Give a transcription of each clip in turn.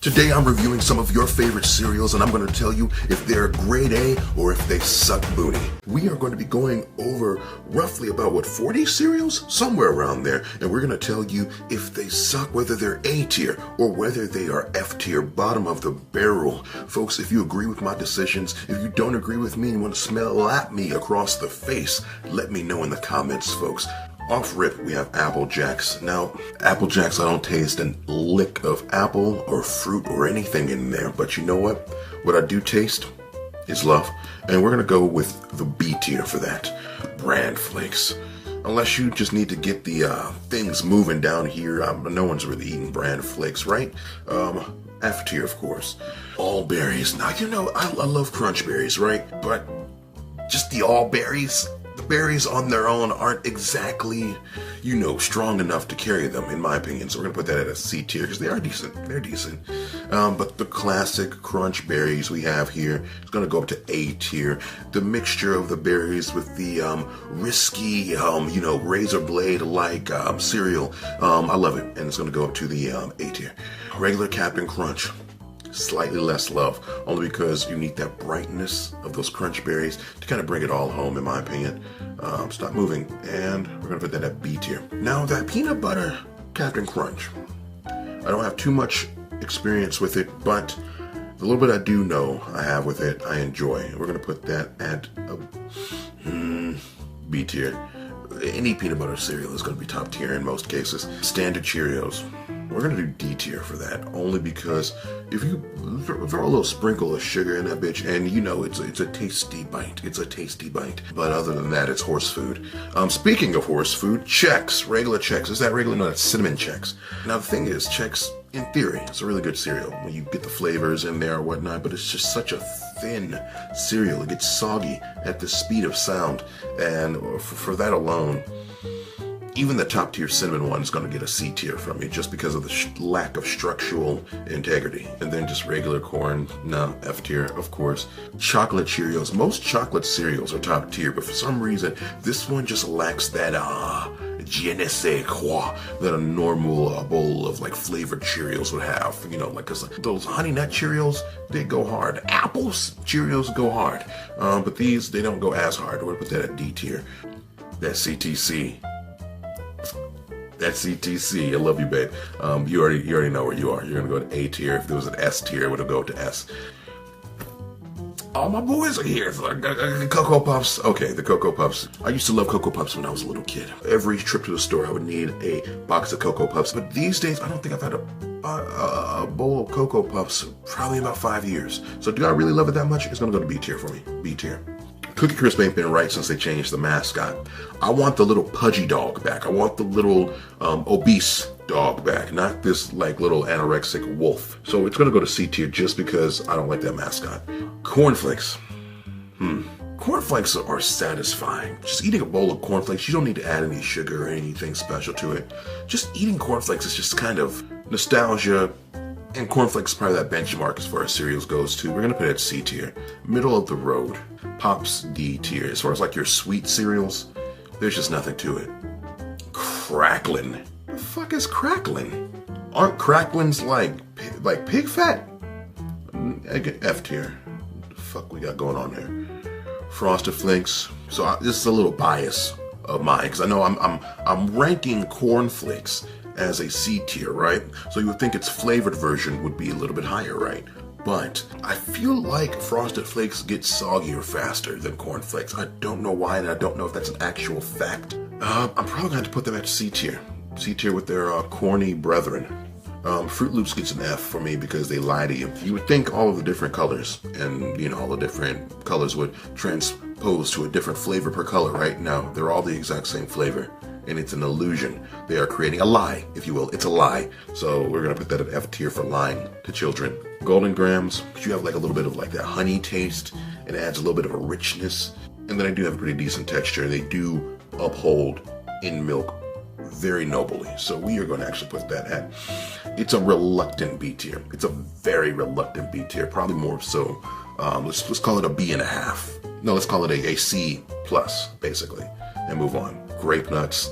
Today I'm reviewing some of your favorite cereals and I'm going to tell you if they're grade A or if they suck booty. We are going to be going over roughly about 40 cereals? Somewhere around there. And we're going to tell you if they suck, whether they're A tier or whether they are F tier, bottom of the barrel. Folks, if you agree with my decisions, if you don't agree with me and want to smell at me across the face, let me know in the comments, folks. Off rip, we have Apple Jacks. Now, Apple Jacks, I don't taste a lick of apple or fruit or anything in there, but you know what? What I do taste is love. And we're gonna go with the B tier for that. Bran Flakes. Unless you just need to get the things moving down here, no one's really eating Bran Flakes, right? F tier, of course. All berries. Now, you know, I love crunch berries, right? But just the all berries, the berries on their own aren't exactly, you know, strong enough to carry them, in my opinion. So we're going to put that at a C tier because they are decent. They're decent. But the classic crunch berries we have here is going to go up to A tier. The mixture of the berries with the risky, you know, razor blade-like cereal, I love it. And it's going to go up to the A tier. Regular Captain Crunch. Slightly less love, only because you need that brightness of those crunch berries to kind of bring it all home, in my opinion. Stop moving, and we're gonna put that at B tier. Now that peanut butter Captain Crunch, I don't have too much experience with it, but the little bit I do know I have with it, I enjoy. We're gonna put that at B tier. Any peanut butter cereal is gonna be top tier in most cases. Standard Cheerios. We're gonna do D tier for that, only because if you throw a little sprinkle of sugar in that bitch, and you know it's a tasty bite. It's a tasty bite. But other than that, it's horse food. Speaking of horse food, Chex, regular Chex. Is that regular? No, that's cinnamon Chex. Now the thing is, Chex, in theory, it's a really good cereal when you get the flavors in there or whatnot. But it's just such a thin cereal. It gets soggy at the speed of sound, and for that alone, even the top tier cinnamon one is going to get a C tier from me just because of the lack of structural integrity. And then just regular corn, no, F tier, of course. Chocolate Cheerios. Most chocolate cereals are top tier, but for some reason, this one just lacks that je ne sais quoi that a normal bowl of like flavored Cheerios would have. You know, like those Honey Nut Cheerios, they go hard. Apples Cheerios go hard, but these, they don't go as hard. We're going to put that at D tier. That's CTC. That's CTC. I love you, babe. You already know where you are. You're gonna go to A tier. If there was an S tier, it would go to S. All my boys are here. Cocoa Puffs. Okay, the Cocoa Puffs. I used to love Cocoa Puffs when I was a little kid. Every trip to the store, I would need a box of Cocoa Puffs. But these days, I don't think I've had a bowl of Cocoa Puffs probably about 5 years. So do I really love it that much? It's gonna go to B tier for me. B tier. Cookie Crisp ain't been right since they changed the mascot. I want the little pudgy dog back. I want the little obese dog back, not this like little anorexic wolf. So it's gonna go to C tier just because I don't like that mascot. Cornflakes. Cornflakes are satisfying. Just eating a bowl of cornflakes, you don't need to add any sugar or anything special to it. Just eating cornflakes is just kind of nostalgia. And cornflakes is probably that benchmark as far as cereals goes too. We're gonna put it at C tier. Middle of the road. Pops D tier. As far as like your sweet cereals, there's just nothing to it. Cracklin. The fuck is cracklin? Aren't cracklins like pig fat? F tier. What the fuck we got going on there? Frosted Flakes. So this is a little bias of mine because I know I'm ranking Corn Flakes as a C tier, right? So you would think its flavored version would be a little bit higher, right? But I feel like Frosted Flakes get soggier faster than Corn Flakes. I don't know why, and I don't know if that's an actual fact. I'm probably going to have to put them at C tier. C tier with their corny brethren. Fruit Loops gets an F for me because they lie to you. You would think all of the different colors and, you know, all the different colors would transpose to a different flavor per color, right? No, they're all the exact same flavor. And it's an illusion. They are creating a lie, if you will. It's a lie. So we're gonna put that at F tier for lying to children. Golden Grams, because you have like a little bit of like that honey taste. It adds a little bit of a richness. And then I do have a pretty decent texture. They do uphold in milk very nobly. So we are gonna actually put that at, it's a reluctant B tier. It's a very reluctant B tier, probably more so. Let's call it a B.5. No, let's call it a C plus, basically, and move on. Grape nuts.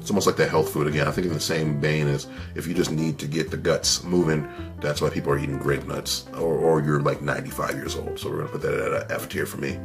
It's almost like that health food again. I think in the same vein as if you just need to get the guts moving, that's why people are eating grape nuts, or you're like 95 years old. So we're gonna put that at a F tier for me.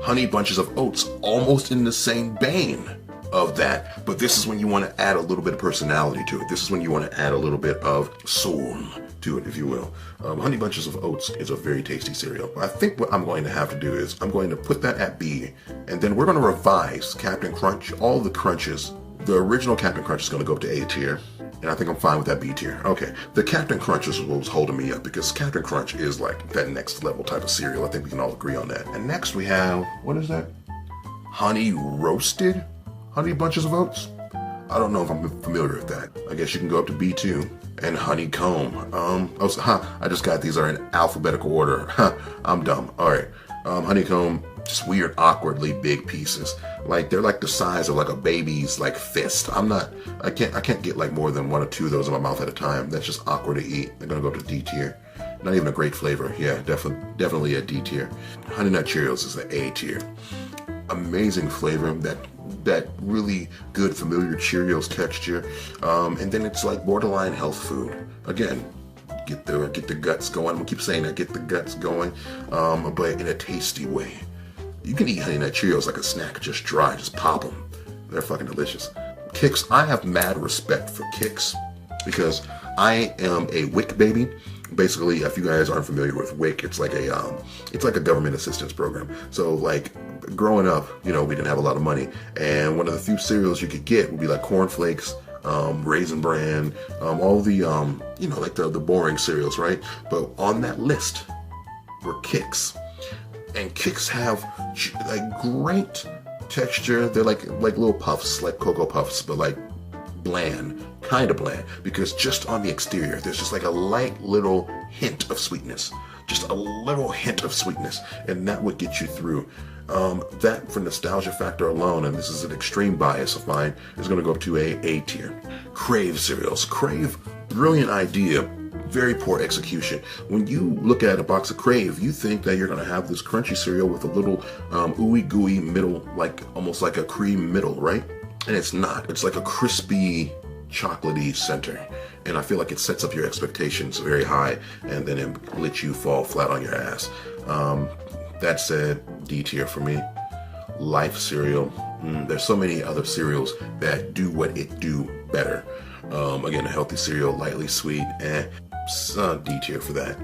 Honey bunches of oats, almost in the same vein of that, but this is when you want to add a little bit of personality to it. This is when you want to add a little bit of soul to it, if you will. Honey bunches of oats is a very tasty cereal. I think what I'm going to have to do is I'm going to put that at B, and then we're going to revise Captain Crunch, all the crunches. The original Captain Crunch is going to go up to A tier, and I think I'm fine with that B tier. Okay, the Captain Crunch is what was holding me up, because Captain Crunch is like that next level type of cereal. I think we can all agree on that. And next we have, what is that? Honey roasted honey bunches of oats? I don't know if I'm familiar with that. I guess you can go up to B2. And honeycomb. I just got these are in alphabetical order. I'm dumb. All right. Honeycomb, just weird, awkwardly big pieces. Like they're like the size of like a baby's like fist. I can't get like more than 1 or 2 of those in my mouth at a time. That's just awkward to eat. They're gonna go to D tier. Not even a great flavor. Yeah, definitely a D tier. Honey Nut Cheerios is an A tier. Amazing flavor, that really good familiar Cheerios texture, and then it's like borderline health food. Again, get the guts going. I'm gonna keep saying that, get the guts going, but in a tasty way. You can eat Honey Nut Cheerios like a snack, just dry, just pop them. They're fucking delicious. Kix, I have mad respect for Kix because I am a WIC baby. Basically, if you guys aren't familiar with WIC, it's like a government assistance program. So like growing up, we didn't have a lot of money, and one of the few cereals you could get would be like Corn Flakes, Raisin Bran, all the like the boring cereals, right? But on that list were Kix, and Kix have like great texture. They're like little puffs, like Cocoa Puffs, but like bland, kind of bland, because just on the exterior there's just like a light little hint of sweetness, just a little hint of sweetness, and that would get you through. That, for nostalgia factor alone, and this is an extreme bias of mine, is going to go up to A tier. Crave cereals. Crave, brilliant idea, very poor execution. When you look at a box of Crave, you think that you're going to have this crunchy cereal with a little ooey gooey middle, like almost like a cream middle, right? And it's not. It's like a crispy, chocolatey center. And I feel like it sets up your expectations very high, and then it lets you fall flat on your ass. That said, D tier for me. Life cereal. There's so many other cereals that do what it do better. Again, a healthy cereal, lightly sweet, D tier for that.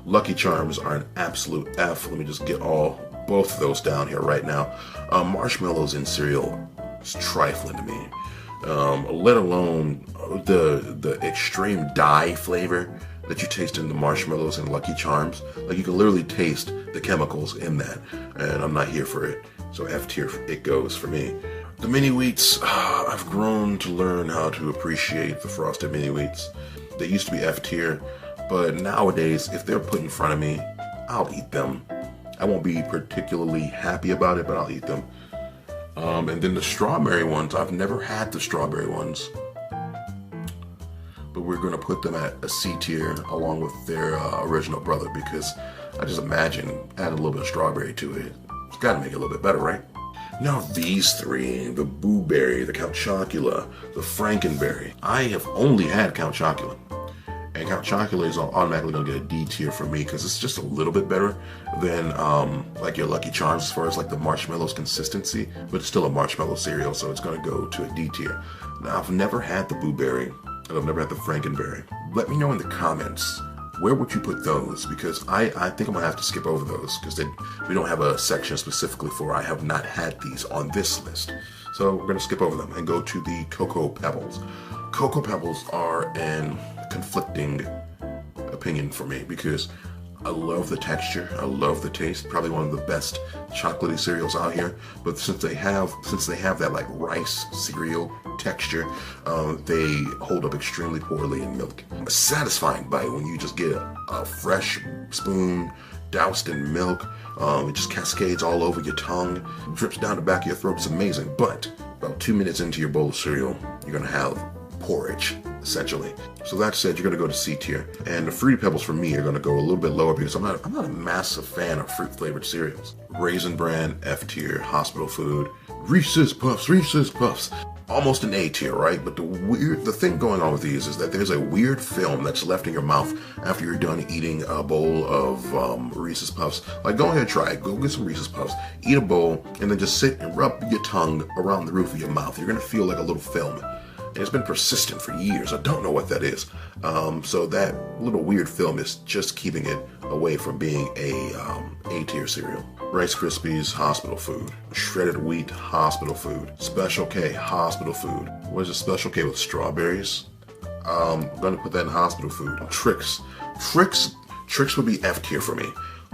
Lucky Charms are an absolute F. Let me just get both of those down here right now. Marshmallows in cereal is trifling to me. Let alone the extreme dye flavor that you taste in the marshmallows and Lucky Charms. Like you can literally taste the chemicals in that, and I'm not here for it. So F tier it goes for me. The mini wheats, I've grown to learn how to appreciate the frosted mini wheats. They used to be F tier, but nowadays if they're put in front of me, I'll eat them. I won't be particularly happy about it, but I'll eat them. And then the strawberry ones, I've never had the strawberry ones, but we're going to put them at a C tier along with their original brother, because I just imagine adding a little bit of strawberry to it. It's got to make it a little bit better, right? Now these three, the Boo Berry, the Count Chocula, the Frankenberry. I have only had Count Chocula. And Count Chocula is automatically going to get a D tier for me, because it's just a little bit better than like your Lucky Charms as far as like the marshmallows consistency, but it's still a marshmallow cereal, so it's going to go to a D tier. Now I've never had the Boo Berry, and I've never had the Frankenberry. Let me know in the comments, where would you put those? Because I think I'm going to have to skip over those, because we don't have a section specifically for I have not had these on this list. So we're going to skip over them and go to the Cocoa Pebbles. Cocoa Pebbles are an conflicting opinion for me, because I love the texture, I love the taste, probably one of the best chocolatey cereals out here. But since they have that like rice cereal texture, they hold up extremely poorly in milk. A satisfying bite when you just get a fresh spoon doused in milk. It just cascades all over your tongue, drips down the back of your throat. It's amazing. But about 2 minutes into your bowl of cereal, you're gonna have porridge, essentially. So that said, you're gonna go to C tier, and the Fruity Pebbles for me are gonna go a little bit lower, because I'm not a massive fan of fruit flavored cereals. Raisin Bran, F tier, hospital food. Reese's Puffs, Reese's Puffs. almost an A tier, right? But the thing going on with these is that there's a weird film that's left in your mouth after you're done eating a bowl of Reese's Puffs. Like, go ahead, try it. Go get some Reese's Puffs, eat a bowl, and then just sit and rub your tongue around the roof of your mouth. You're gonna feel like a little film. And it's been persistent for years. I don't know what that is. So that little weird film is just keeping it away from being a tier cereal. Rice Krispies, hospital food. Shredded wheat, hospital food. Special K, hospital food. What is a Special K with strawberries? I'm gonna put that in hospital food. Tricks would be F tier for me,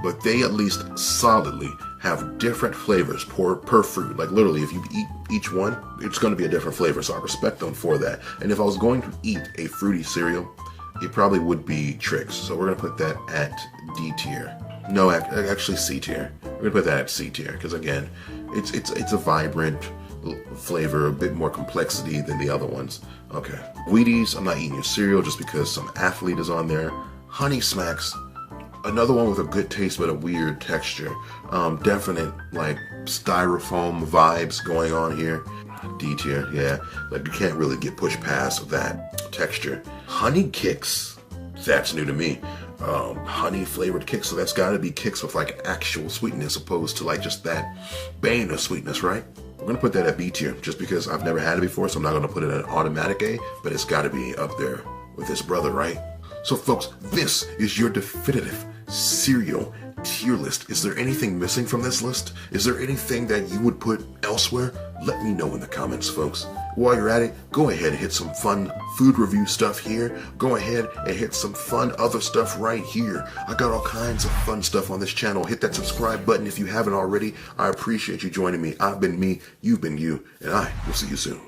but they at least solidly have different flavors per fruit. Like, literally, if you eat each one, it's going to be a different flavor, so I respect them for that. And if I was going to eat a fruity cereal, it probably would be Trix. So we're going to put that at D tier. No, actually C tier. We're going to put that at C tier, because again, it's a vibrant flavor, a bit more complexity than the other ones. Okay. Wheaties, I'm not eating your cereal just because some athlete is on there. Honey Smacks, another one with a good taste but a weird texture. Definite like styrofoam vibes going on here. D tier, yeah. Like, you can't really get pushed past that texture. Honey Kicks, that's new to me. Honey flavored Kicks, so that's gotta be Kicks with like actual sweetness opposed to like just that bane of sweetness, right? We're gonna put that at B tier just because I've never had it before, so I'm not gonna put it at an automatic A, but it's gotta be up there with this brother, right? So folks, this is your definitive cereal tier list. Is there anything missing from this list? Is there anything that you would put elsewhere? Let me know in the comments, folks. While you're at it, go ahead and hit some fun food review stuff here. Go ahead and hit some fun other stuff right here. I got all kinds of fun stuff on this channel. Hit that subscribe button if you haven't already. I appreciate you joining me. I've been me, you've been you, and I will see you soon.